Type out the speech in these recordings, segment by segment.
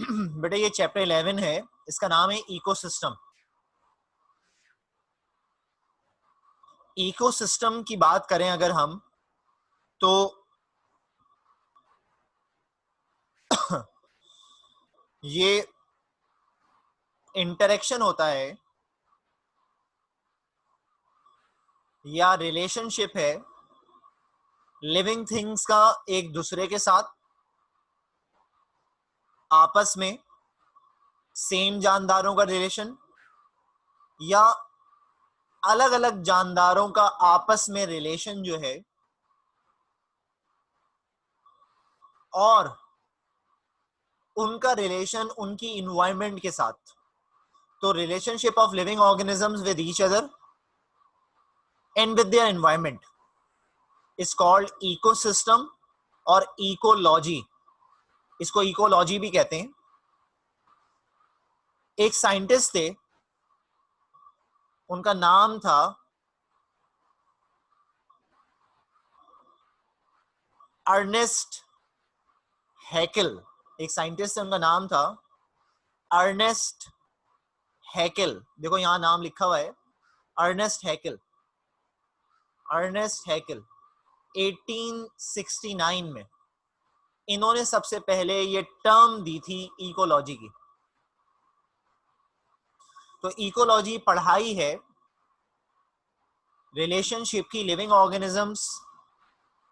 बेटा ये चैप्टर 11 है, इसका नाम है इकोसिस्टम। इकोसिस्टम की बात करें अगर हम, तो ये इंटरेक्शन होता है या रिलेशनशिप है लिविंग थिंग्स का एक दूसरे के साथ, आपस में सेम जानदारों का रिलेशन या अलग अलग जानदारों का आपस में रिलेशन जो है, और उनका रिलेशन उनकी इन्वायरमेंट के साथ। तो relationship of living organisms with each other and with their environment is called ecosystem और इकोलॉजी। इसको इकोलॉजी भी कहते हैं। एक साइंटिस्ट थे, उनका नाम था अर्नेस्ट हैकेल। एक साइंटिस्ट है, उनका नाम था अर्नेस्ट हैकेल। देखो यहां नाम लिखा हुआ है, अर्नेस्ट हैकेल। अर्नेस्ट हैकेल 1869 में इन्होंने सबसे पहले ये टर्म दी थी इकोलॉजी की। तो इकोलॉजी पढ़ाई है रिलेशनशिप की लिविंग ऑर्गेनिजम्स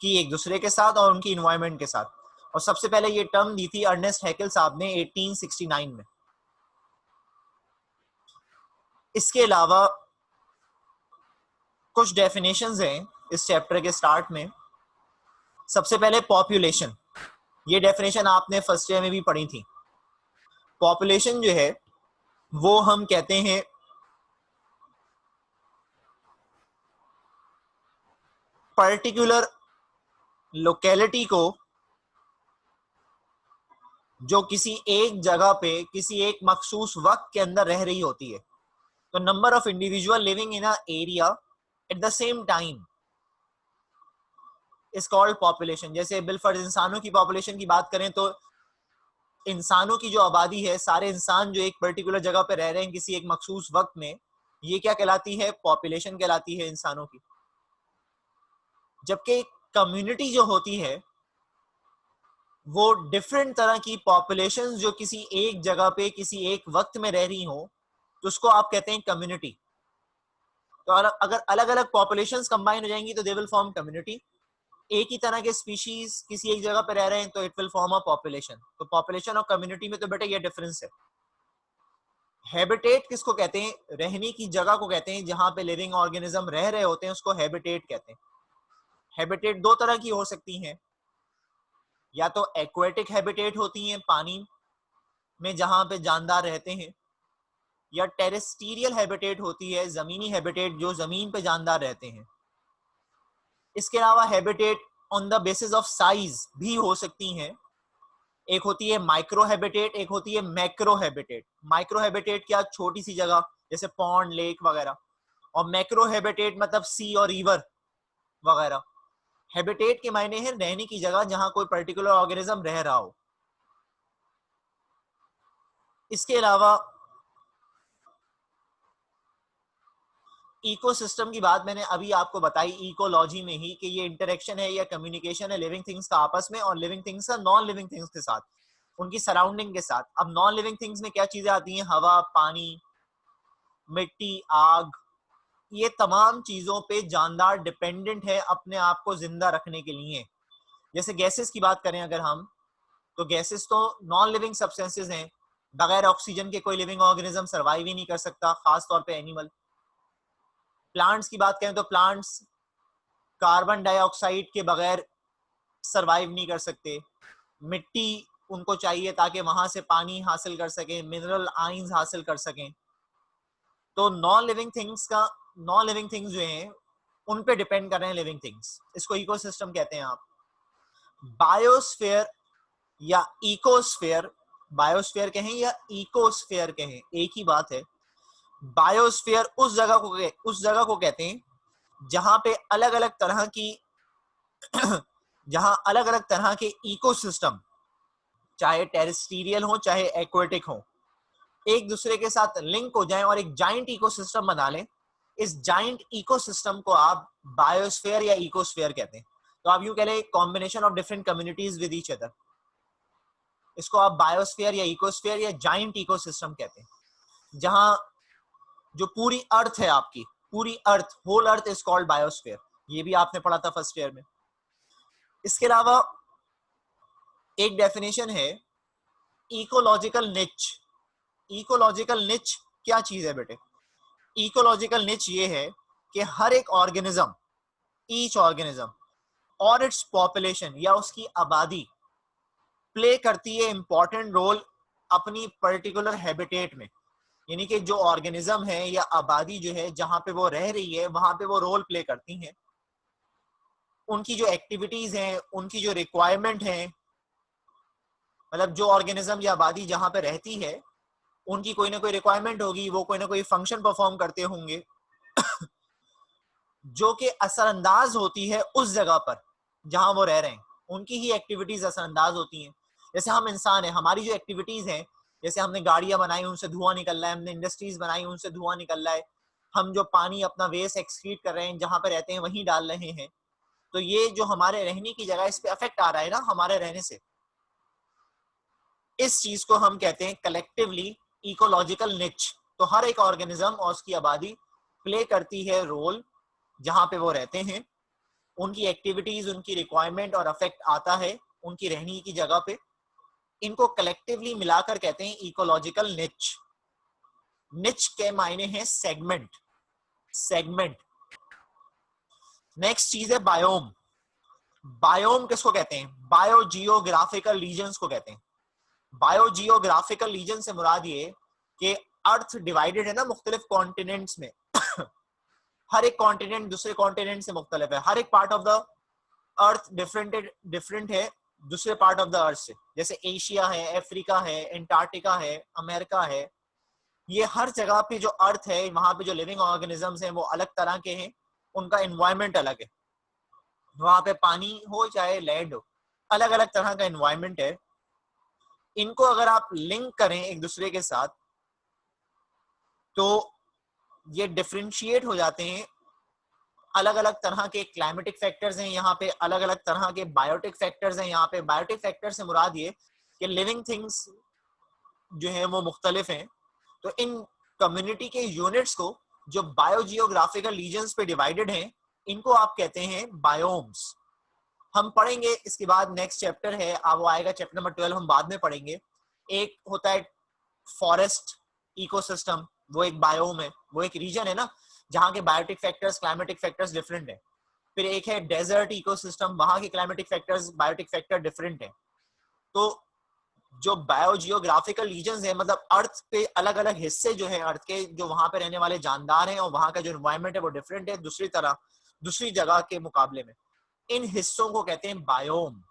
की एक दूसरे के साथ और उनकी इन्वायरमेंट के साथ। और सबसे पहले ये टर्म दी थी अर्नेस्ट हैकेल साहब ने 1869 में। इसके अलावा कुछ डेफिनेशंस हैं इस चैप्टर के स्टार्ट में। सबसे पहले पॉपुलेशन, ये डेफिनेशन आपने फर्स्ट ईयर में भी पढ़ी थी। पॉपुलेशन जो है वो हम कहते हैं पर्टिकुलर लोकेलिटी को जो किसी एक जगह पे किसी एक मखसूस वक्त के अंदर रह रही होती है। तो number of individual living in a area at the same time is called population. जैसे बिलफर्ज इंसानों की पॉपुलेशन की बात करें तो इंसानों की जो आबादी है, सारे इंसान जो एक पर्टिकुलर जगह पे रह रहे हैं किसी एक मखसूस वक्त में, ये क्या कहलाती है? पॉपुलेशन कहलाती है इंसानों की। जबकि कम्युनिटी जो होती है वो डिफरेंट तरह की पॉपुलेशंस जो किसी एक जगह पे किसी एक वक्त में रह रही हो, तो उसको आप कहते हैं कम्युनिटी। तो अगर अलग अलग पॉपुलेशंस कंबाइन हो जाएंगी तो दे विल फॉर्म कम्युनिटी। एक ही तरह के स्पीशीज किसी एक जगह पे रह रहे हैं तो it will form a population. तो पॉपुलेशन और कम्युनिटी में तो बेटा ये डिफरेंस है। हैबिटेट किसको कहते हैं? रहने की जगह को कहते हैं। जहां पे लिविंग ऑर्गेनिज्म रह रहे होते हैं उसको हैबिटेट कहते हैं। हैबिटेट दो तरह की हो सकती हैं, या तो एक्वेटिक हैबिटेट होती हैं पानी में जहां पे जानदार रहते हैं, या टेरेस्ट्रियल हैबिटेट होती है जमीनी हैबिटेट जो जमीन पे जानदार रहते हैं। इसके अलावा habitat on the basis of size भी हो सकती हैं। एक होती है माइक्रो हैबिटेट, एक होती है मैक्रो हैबिटेट। माइक्रो हैबिटेट क्या? छोटी सी जगह जैसे पॉन्ड, लेक वगैरह। और मैक्रो हैबिटेट मतलब सी और रिवर वगैरह। हैबिटेट के मायने हैं रहने की जगह जहां कोई पर्टिकुलर ऑर्गेनिज्म रह रहा हो। इसके अलावा इकोसिस्टम की बात मैंने अभी आपको बताई इकोलॉजी में ही, कि ये इंटरेक्शन है या कम्युनिकेशन है लिविंग थिंग्स का आपस में और लिविंग थिंग्स का नॉन लिविंग थिंग्स के साथ, उनकी सराउंडिंग के साथ। अब नॉन लिविंग थिंग्स में क्या चीजें आती हैं? हवा, पानी, मिट्टी, आग। ये तमाम चीजों पे जानदार डिपेंडेंट है अपने आप को जिंदा रखने के लिए। जैसे गैसेस की बात करें अगर हम, तो गैसेस तो नॉन लिविंग सब्सटेंसेस हैं। बगैर ऑक्सीजन के कोई लिविंग ऑर्गेनिज्म सर्वाइव ही नहीं कर सकता, खास तौर पे एनिमल। प्लांट्स की बात करें तो प्लांट्स कार्बन डाइऑक्साइड के बगैर सरवाइव नहीं कर सकते। मिट्टी उनको चाहिए ताकि वहां से पानी हासिल कर सकें, मिनरल आइंस हासिल कर सकें। तो नॉन लिविंग थिंग्स जो हैं उन पे डिपेंड कर रहे हैं लिविंग थिंग्स। इसको इकोसिस्टम कहते हैं आप। बायोस्फीयर या इकोस्फीयर, बायोस्फीयर कहें या इकोस्फीयर कहें, एक ही बात है। बायोस्फीयर उस जगह को कहते हैं जहां पे अलग अलग तरह की जहां अलग अलग तरह के इकोसिस्टम चाहे टेरेस्ट्रियल हो चाहे एक्वेटिक हो, एक दूसरे के साथ लिंक हो जाएं और एक जाइंट इकोसिस्टम बना लें। इस जाइंट इकोसिस्टम को आप बायोस्फीयर या इकोस्फीयर कहते हैं। तो आप यूं कह लें combination of different communities with each other, इसको आप बायोस्फीयर या इकोस्फीयर या जाइंट इकोसिस्टम कहते हैं। जहां जो पूरी अर्थ है, आपकी पूरी earth, whole earth is called biosphere. ये भी आपने पढ़ा था फर्स्ट ईयर में। इसके अलावा एक डेफिनेशन है इकोलॉजिकल निच। इकोलॉजिकल निच क्या चीज है बेटे? इकोलॉजिकल निच ये है कि हर एक ऑर्गेनिज्म, ईच ऑर्गेनिज्म और इट्स पॉपुलेशन या उसकी आबादी प्ले करती है इंपॉर्टेंट रोल अपनी पर्टिकुलर हैबिटेट में। यानी कि जो ऑर्गेनिज्म है या आबादी जो है जहां पे वो रह रही है वहां पे वो रोल प्ले करती हैं। उनकी जो एक्टिविटीज हैं, उनकी जो रिक्वायरमेंट है, मतलब जो ऑर्गेनिज्म या आबादी जहां पे रहती है उनकी कोई ना कोई रिक्वायरमेंट होगी, वो कोई ना कोई फंक्शन परफॉर्म करते होंगे जो कि असरअंदाज होती है उस जगह पर जहां वो रह रहे हैं। उनकी ही एक्टिविटीज असरअंदाज होती हैं। जैसे हम इंसान हैं, हमारी जो एक्टिविटीज हैं, जैसे हमने गाड़ियां बनाई उनसे धुआं निकल रहा है, हमने इंडस्ट्रीज बनाई उनसे धुआं निकल रहा है, हम जो पानी अपना वेस्ट एक्सक्रीट कर रहे हैं जहां पे रहते हैं वहीं डाल रहे हैं, तो ये जो हमारे रहने की जगह इस पे अफेक्ट आ रहा है ना हमारे रहने से। इस चीज को हम कहते हैं कलेक्टिवली इकोलॉजिकल निच। तो हर एक ऑर्गेनिज्म और उसकी आबादी प्ले करती है रोल जहां पे वो रहते हैं, उनकी एक्टिविटीज, उनकी रिक्वायरमेंट और अफेक्ट आता है उनकी रहने की जगह पे। इनको कलेक्टिवली मिलाकर कहते हैं इकोलॉजिकल निच। निच के मायने हैं सेगमेंट, सेगमेंट। नेक्स्ट चीज है बायोम। बायोम किसको कहते हैं? बायोजियोग्राफिकल रीजन्स को कहते हैं। बायोजियोग्राफिकल रीजन से मुराद ये कि अर्थ डिवाइडेड है ना मुख्तलिफ कॉन्टिनेंट्स में हर एक कॉन्टिनेंट दूसरे कॉन्टिनेंट से मुख्तलिफ है। हर एक part of the earth different है दूसरे पार्ट ऑफ द अर्थ से। जैसे एशिया है, अफ्रीका है, अंटार्कटिका है, अमेरिका है। ये हर जगह पे जो अर्थ है वहां पे जो लिविंग ऑर्गेनिजम्स हैं वो अलग तरह के हैं, उनका एनवायरमेंट अलग है। वहां पे पानी हो चाहे लैंड हो, अलग अलग तरह का एनवायरमेंट है। इनको अगर आप लिंक करें एक दूसरे के साथ तो ये डिफरेंशिएट हो जाते हैं। अलग अलग तरह के क्लाइमेटिक फैक्टर्स हैं यहाँ पे, अलग अलग तरह के बायोटिक फैक्टर्स हैं यहाँ पे। बायोटिक फैक्टर से मुराद ये कि लिविंग थिंग्स जो है वो मुख्तलिफ हैं। तो इन कम्युनिटी के यूनिट्स को जो बायोजियोग्राफिकल रीजन्स पे डिवाइडेड हैं, इनको आप कहते हैं बायोम्स। हम पढ़ेंगे इसके बाद, नेक्स्ट चैप्टर है वो आएगा चैप्टर नंबर 12, हम बाद में पढ़ेंगे। एक होता है फॉरेस्ट इकोसिस्टम, वो एक बायोम है, वो एक रीजन है ना जहाँ के biotic factors, climatic factors different है। फिर एक है डेजर्ट इकोसिस्टम, वहां के climatic factors, biotic factor different है। तो जो बायोजियोग्राफिकल रीजन्स है, मतलब अर्थ पे अलग अलग हिस्से जो है अर्थ के, जो वहां पे रहने वाले जानदार हैं और वहां का जो एनवायरमेंट है वो डिफरेंट है दूसरी जगह के मुकाबले में। इन हिस्सों को कहते हैं बायोम।